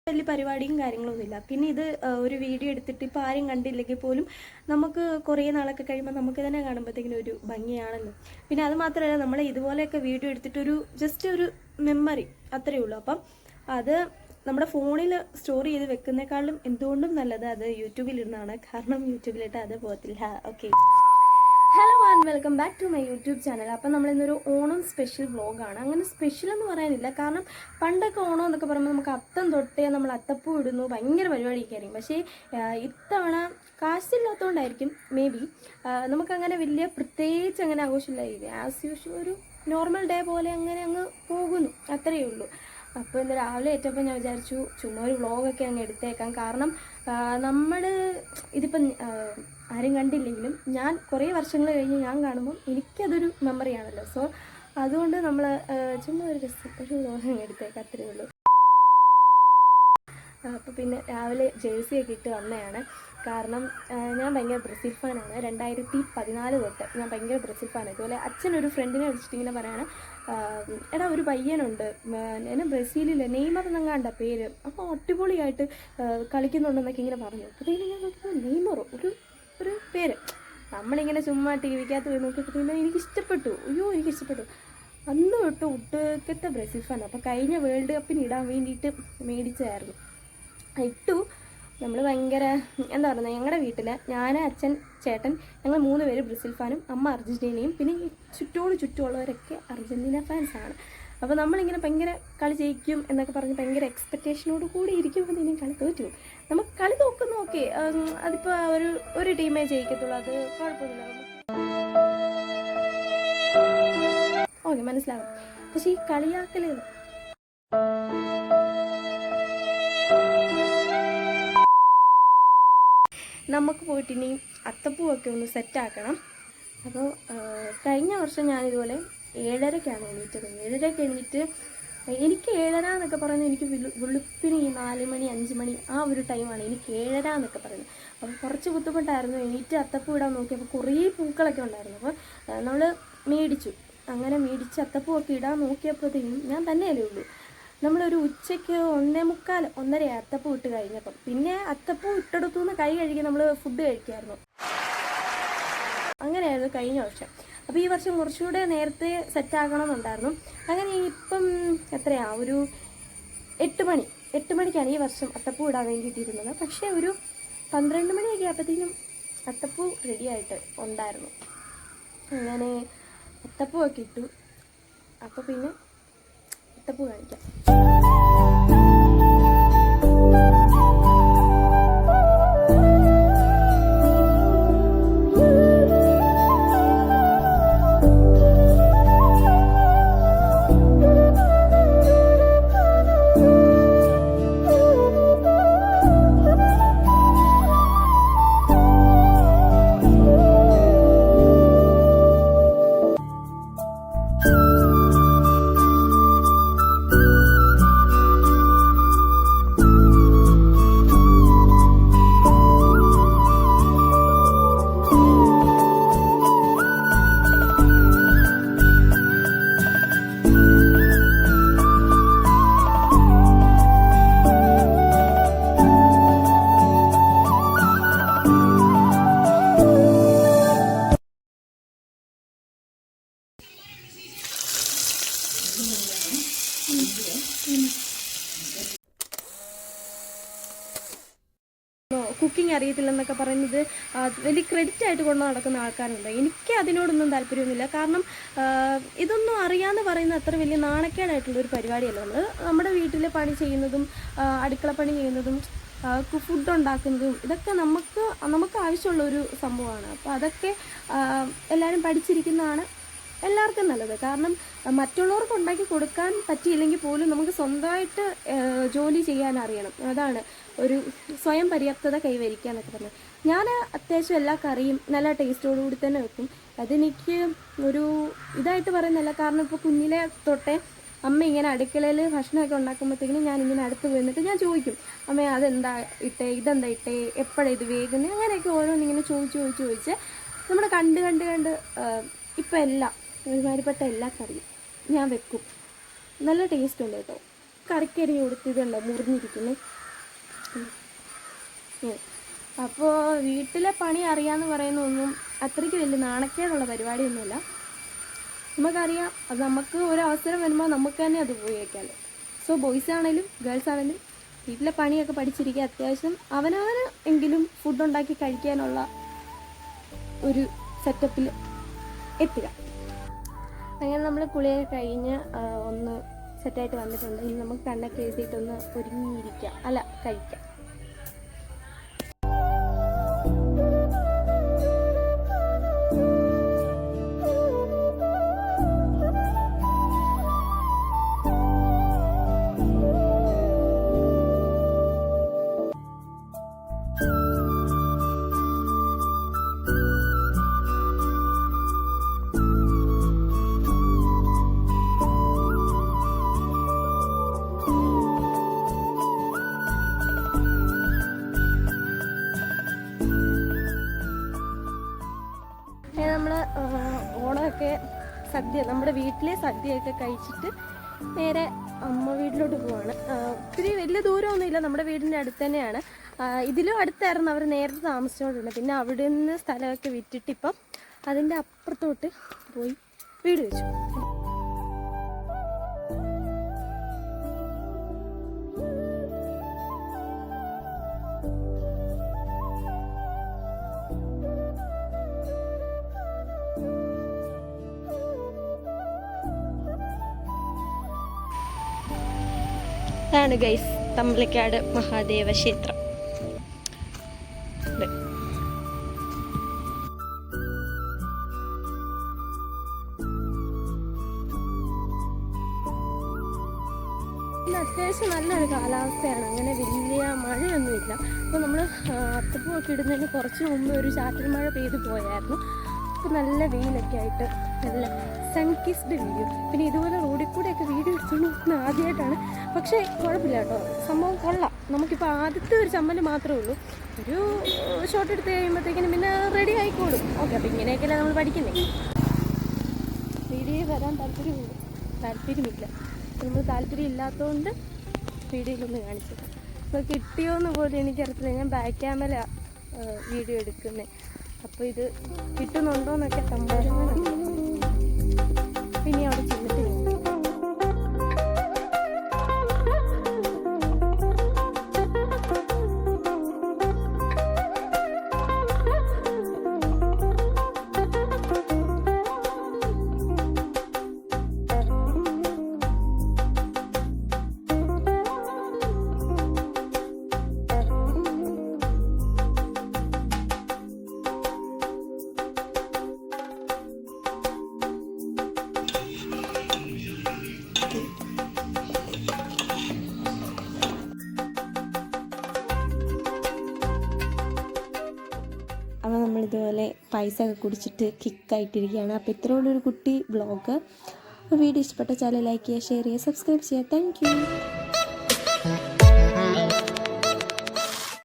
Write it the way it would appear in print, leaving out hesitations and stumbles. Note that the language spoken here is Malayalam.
വലിയ പരിപാടിയും കാര്യങ്ങളൊന്നുമില്ല. പിന്നെ ഇത് ഒരു വീഡിയോ എടുത്തിട്ട് ഇപ്പോൾ ആരും കണ്ടില്ലെങ്കിൽ പോലും നമുക്ക് കുറേ നാളൊക്കെ കഴിയുമ്പോൾ നമുക്ക് തന്നെ കാണുമ്പോഴത്തേക്കിനും ഒരു ഭംഗിയാണല്ലോ. പിന്നെ അത് മാത്രമല്ല, നമ്മൾ ഇതുപോലെയൊക്കെ വീഡിയോ എടുത്തിട്ടൊരു ജസ്റ്റ് ഒരു മെമ്മറി അത്രയേ ഉള്ളൂ. അപ്പം അത് നമ്മുടെ ഫോണിൽ സ്റ്റോർ ചെയ്ത് വെക്കുന്നേക്കാളും എന്തുകൊണ്ടും നല്ലത് അത് യൂട്യൂബിലിരുന്നാണ്. കാരണം യൂട്യൂബിലിട്ട് അത് പോകത്തില്ല. Okay, hello and welcome back to my YouTube channel. അപ്പം നമ്മളിന്നൊരു ഓണം സ്പെഷ്യൽ വ്ളോഗാണ്. അങ്ങനെ സ്പെഷ്യൽ എന്ന് പറയാനില്ല, കാരണം പണ്ടൊക്കെ ഓണം എന്നൊക്കെ പറയുമ്പോൾ നമുക്ക് അത്തം തൊട്ടേ നമ്മൾ അത്തപ്പൂ ഇടുന്നു, ഭയങ്കര പരിപാടിയൊക്കെ ആയിരിക്കും. പക്ഷേ ഇത്തവണ കാശില്ലാത്തതുകൊണ്ടായിരിക്കും മേ ബി നമുക്കങ്ങനെ വലിയ പ്രത്യേകിച്ച് അങ്ങനെ ആഘോഷമില്ലായിരിക്കും. ആസ് യൂഷ്വൽ ഒരു നോർമൽ ഡേ പോലെ അങ്ങനെ അങ്ങ് പോകുന്നു, അത്രയേ ഉള്ളൂ. അപ്പോൾ ഇന്ന് രാവിലെ ഏറ്റപ്പോൾ ഞാൻ വിചാരിച്ചു ചുമ്മാ ഒരു വ്ളോഗൊക്കെ അങ്ങ് എടുത്തേക്കാം. കാരണം നമ്മൾ ഇതിപ്പം ആരും കണ്ടില്ലെങ്കിലും ഞാൻ കുറേ വർഷങ്ങൾ കഴിഞ്ഞ് ഞാൻ കാണുമ്പോൾ എനിക്കതൊരു മെമ്മറിയാണല്ലോ. സോ അതുകൊണ്ട് നമ്മൾ ചുമ്മാ ഒരു വ്ളോഗ് അങ്ങ് എടുത്തേക്കാം, അത്രയേ ഉള്ളൂ. അപ്പോൾ പിന്നെ രാവിലെ ജേഴ്സിയൊക്കെ ഇട്ട് വന്നതാണ്. കാരണം ഞാൻ ഭയങ്കര ബ്രസീൽ ഫാനാണ്. 2014 തൊട്ട് ഞാൻ ഭയങ്കര ബ്രസീൽ ഫാനാണ്. ഇതുപോലെ അച്ഛനൊരു ഫ്രണ്ടിനെ വിളിച്ചിട്ട് ഇങ്ങനെ പറയാണ്, എടാ ഒരു പയ്യനുണ്ട് എന്നെ ബ്രസീലിൽ നെയ്മർ എന്നങ്ങാണ്ട പേര്, അപ്പോൾ അടിപൊളിയായിട്ട് കളിക്കുന്നുണ്ടെന്നൊക്കെ ഇങ്ങനെ പറഞ്ഞു. അപ്പോഴത്തേക്കും ഞാൻ നോക്കുമ്പോൾ നെയ്മറോ ഒരു പേര്, നമ്മളിങ്ങനെ ചുമ്മാ ടി വിക്കകത്ത് പോയി നോക്കിയപ്പോഴത്തേക്കും എനിക്കിഷ്ടപ്പെട്ടു. എനിക്കിഷ്ടപ്പെട്ടു. അന്ന് തൊട്ട് ഒട്ടുക്കത്തെ ബ്രസീൽ ഫാൻ. അപ്പോൾ കഴിഞ്ഞ വേൾഡ് കപ്പിന് ഇടാൻ വേണ്ടിയിട്ട് മേടിച്ചതായിരുന്നു. ഇട്ടു. നമ്മൾ ഭയങ്കര എന്താ പറയുന്നത്, ഞങ്ങളുടെ വീട്ടിൽ ഞാൻ, അച്ഛൻ, ചേട്ടൻ, ഞങ്ങൾ 3 പേര് ബ്രസീൽ ഫാനും, അമ്മ അർജൻറ്റീനയും, പിന്നെ ഈ ചുറ്റുമുള്ളവരൊക്കെ അർജൻറ്റീന ഫാൻസാണ്. അപ്പോൾ നമ്മളിങ്ങനെ ഭയങ്കര കളി ജയിക്കും എന്നൊക്കെ പറഞ്ഞ് ഭയങ്കര എക്സ്പെക്റ്റേഷനോട് കൂടി ഇരിക്കുമ്പോൾ ഇനി കളി തോറ്റു. നമുക്ക് കളി നോക്കുന്നു, ഓക്കെ, അതിപ്പോൾ ഒരു ടീമേ ജയിക്കത്തുള്ളൂ, അത് കുഴപ്പമില്ല, ഓക്കെ, മനസ്സിലാവും. പക്ഷേ ഈ കളിയാക്കല് നമുക്ക് പോയിട്ട് ഇനി അത്തപ്പൂവൊക്കെ ഒന്ന് സെറ്റാക്കണം. അപ്പോൾ കഴിഞ്ഞ വർഷം ഞാനിതുപോലെ 7:30-ക്കാണ് എണീറ്റത്. 7:30-ക്ക് എണീറ്റ് എനിക്ക് 7:30 എന്നൊക്കെ പറയുന്നത് എനിക്ക് വെളുപ്പിന് ഈ 4 മണി 5 മണി ആ ഒരു ടൈമാണ് എനിക്ക് 7:30 എന്നൊക്കെ പറയുന്നത്. അപ്പോൾ കുറച്ച് ബുദ്ധിമുട്ടായിരുന്നു. എണീറ്റ് അത്തപ്പൂ ഇടാൻ നോക്കിയപ്പോൾ കുറേ പൂക്കളൊക്കെ ഉണ്ടായിരുന്നു. അപ്പോൾ നമ്മൾ മേടിച്ചു. അങ്ങനെ മേടിച്ച് അത്തപ്പൂവൊക്കെ ഇടാൻ നോക്കിയപ്പോഴത്തേക്കും ഞാൻ തന്നെയല്ലേ ഉള്ളൂ. നമ്മളൊരു ഉച്ചയ്ക്ക് 1:45 1:30 അത്തപ്പൂ ഇട്ട് കഴിഞ്ഞപ്പം പിന്നെ അത്തപ്പൂ ഇട്ടെടുത്തു നിന്ന് കൈ കഴുകി നമ്മൾ ഫുഡ് കഴിക്കായിരുന്നു. അങ്ങനെയായിരുന്നു കഴിഞ്ഞ വർഷം. അപ്പോൾ ഈ വർഷം കുറച്ചുകൂടെ നേരത്തെ സെറ്റാക്കണമെന്നുണ്ടായിരുന്നു. അങ്ങനെ ഇപ്പം എത്രയാണ്, ഒരു 8 മണിക്കാണ് ഈ വർഷം അത്തപ്പൂ ഇടാൻ വേണ്ടിയിട്ടിരുന്നത്. പക്ഷേ ഒരു 12 മണിയൊക്കെ ആയപ്പോഴത്തേക്കും അത്തപ്പൂ റെഡിയായിട്ട് ഉണ്ടായിരുന്നു. അങ്ങനെ അത്തപ്പൂ ഒക്കെ ഇട്ടു. അപ്പോൾ പിന്നെ അത്തപ്പൂ കാണിക്കാം. കുക്കിംഗ് അറിയത്തില്ലെന്നൊക്കെ പറയുന്നത് വലിയ ക്രെഡിറ്റ് ആയിട്ട് കൊണ്ട് നടക്കുന്ന ആൾക്കാരുണ്ട്. എനിക്ക് അതിനോടൊന്നും താല്പര്യമൊന്നുമില്ല. കാരണം ഇതൊന്നും അറിയാമെന്ന് പറയുന്നത് അത്ര വലിയ നാണക്കേടായിട്ടുള്ളൊരു പരിപാടിയല്ല. നമ്മുടെ വീട്ടിൽ പണി ചെയ്യുന്നതും അടുക്കള പണി ചെയ്യുന്നതും ഫുഡ് ഉണ്ടാക്കുന്നതും ഇതൊക്കെ നമുക്ക് ആവശ്യമുള്ളൊരു സംഭവമാണ്. അപ്പോൾ അതൊക്കെ എല്ലാവരും പഠിച്ചിരിക്കുന്നതാണ് എല്ലാവർക്കും നല്ലത്. കാരണം മറ്റുള്ളവർക്ക് ഉണ്ടാക്കി കൊടുക്കാൻ പറ്റിയില്ലെങ്കിൽ പോലും നമുക്ക് സ്വന്തമായിട്ട് ജോലി ചെയ്യാൻ അറിയണം. അതാണ് ഒരു സ്വയം പര്യാപ്തത കൈവരിക്കുക എന്നൊക്കെ പറഞ്ഞത്. ഞാൻ അത്യാവശ്യം എല്ലാ കറിയും നല്ല ടേസ്റ്റോടുകൂടി തന്നെ വെക്കും. അതെനിക്ക് ഒരു ഇതായിട്ട് പറയുന്നതല്ല. കാരണം ഇപ്പോൾ കുഞ്ഞിലെ തൊട്ടേ അമ്മ ഇങ്ങനെ അടുക്കളയിൽ ഭക്ഷണമൊക്കെ ഉണ്ടാക്കുമ്പോഴത്തേക്കിനും ഞാനിങ്ങനെ അടുത്ത് പോയിട്ട് ഞാൻ ചോദിക്കും, അമ്മ അതെന്താ ഇട്ടേ, ഇതെന്താ ഇട്ടേ, എപ്പോഴാണ് ഇത് വേഗുന്നത്, അങ്ങനെയൊക്കെ ഓരോന്നിങ്ങനെ ചോദിച്ച് നമ്മുടെ കണ്ട് ഇപ്പം എല്ലാം ഒരുമാതിരിപ്പെട്ട എല്ലാ കറിയും ഞാൻ വെക്കും. നല്ല ടേസ്റ്റ് ഉണ്ട് കേട്ടോ. കറിക്കരിഞ്ഞ് കൊടുത്തിട്ടുണ്ടോ മുറിഞ്ഞിരിക്കുന്നു, അപ്പോൾ വീട്ടിലെ പണി അറിയാമെന്ന് പറയുന്നതൊന്നും അത്രയ്ക്ക് വലിയ നാണക്കേടുള്ള പരിപാടിയൊന്നുമില്ല. നമുക്കറിയാം, അത് നമുക്ക് ഒരവസരം വരുമ്പോൾ നമുക്ക് തന്നെ അത് ഉപയോഗിക്കാമല്ലോ. സോ ബോയ്സ് ആണെങ്കിലും ഗേൾസ് ആണെങ്കിലും വീട്ടിലെ പണിയൊക്കെ പഠിച്ചിരിക്കുക, അത്യാവശ്യം അവനവന് എങ്കിലും ഫുഡ് ഉണ്ടാക്കി കഴിക്കാനുള്ള ഒരു സെറ്റപ്പിൽ എത്തുക. അങ്ങനെ നമ്മൾ കുളിയൊക്കെ കഴിഞ്ഞ് ഒന്ന് സെറ്റായിട്ട് വന്നിട്ടുണ്ട്. ഇനി നമുക്ക് കണ്ണൊക്കെ എഴുതിയിട്ടൊന്ന് ഒരുങ്ങിയിരിക്കാം, അല്ല കഴിക്കാം. നമ്മൾ ഓണമൊക്കെ സദ്യ, നമ്മുടെ വീട്ടിലെ സദ്യയൊക്കെ കഴിച്ചിട്ട് നേരെ അമ്മ വീട്ടിലോട്ട് പോവാണ്. ഒത്തിരി വലിയ ദൂരമൊന്നുമില്ല, നമ്മുടെ വീടിൻ്റെ അടുത്ത് തന്നെയാണ്. ഇതിലും അടുത്തായിരുന്നു അവർ നേരത്തെ താമസിച്ചുകൊണ്ടിരുന്നത്. പിന്നെ അവിടെ നിന്ന് സ്ഥലമൊക്കെ വിറ്റിട്ട് ഇപ്പം അതിൻ്റെ അപ്പുറത്തോട്ട് പോയി വീട് വെച്ചു. ഇതാണ് ഗൈസ് തമ്പലക്കാട് മഹാദേവ ക്ഷേത്രം. അത്യാവശ്യം നല്ലൊരു കാലാവസ്ഥയാണ്, അങ്ങനെ വലിയ മഴയൊന്നുമില്ല. അപ്പോൾ നമ്മൾ അത്തപ്പൂവൊക്കെ ഇടുന്നതിന് കുറച്ച് മുമ്പ് ഒരു ചാറ്റൽ മഴ പെയ്ത് പോയായിരുന്നു. അപ്പോൾ നല്ല വെയിലൊക്കെ ആയിട്ട് നല്ല സൺകിസ്ഡ് വീഡിയോ. പിന്നെ ഇതുപോലെ റോഡിൽ കൂടെയൊക്കെ വീഡിയോ എടുത്തുകൊണ്ട് ആദ്യമായിട്ടാണ്. പക്ഷേ കുഴപ്പമില്ല കേട്ടോ, സംഭവം കൊള്ളാം. നമുക്കിപ്പോൾ ആദ്യത്തെ ഒരു ചമ്മൽ മാത്രമേ ഉള്ളൂ. ഒരു ഷോട്ട് എടുത്ത് കഴിയുമ്പോഴത്തേക്കിനും പിന്നെ റെഡി ആയിക്കോളും. ഓക്കെ, അപ്പോൾ ഇങ്ങനെയൊക്കെയല്ലേ നമ്മൾ പഠിക്കുന്നത്. വീഡിയോ വരാൻ താല്പര്യമില്ല. നമ്മൾ താല്പര്യം ഇല്ലാത്തതുകൊണ്ട് വീഡിയോയിലൊന്ന് കാണിച്ചത്. അപ്പോൾ കിട്ടിയോന്ന് പോലും എനിക്കറിയത്തില്ല. ഞാൻ ബാക്ക് ക്യാമറ വീഡിയോ എടുക്കുന്നത്. അപ്പോൾ ഇത് കിട്ടുന്നുണ്ടോയെന്നൊക്കെ സംഭവം പിന്നെ അവിടെ ചെന്നിട്ട് അപ്പോൾ നമ്മളിതുപോലെ പൈസയൊക്കെ കുടിച്ചിട്ട് കിക്കായിട്ടിരിക്കുകയാണ്. അപ്പോൾ ഇത്രയുള്ളൊരു കുട്ടി വ്ളോഗ്. അപ്പോൾ വീഡിയോ ഇഷ്ടപ്പെട്ട ചാനൽ ലൈക്ക് ചെയ്യുക, ഷെയർ ചെയ്യുക, സബ്സ്ക്രൈബ് ചെയ്യുക. Thank you.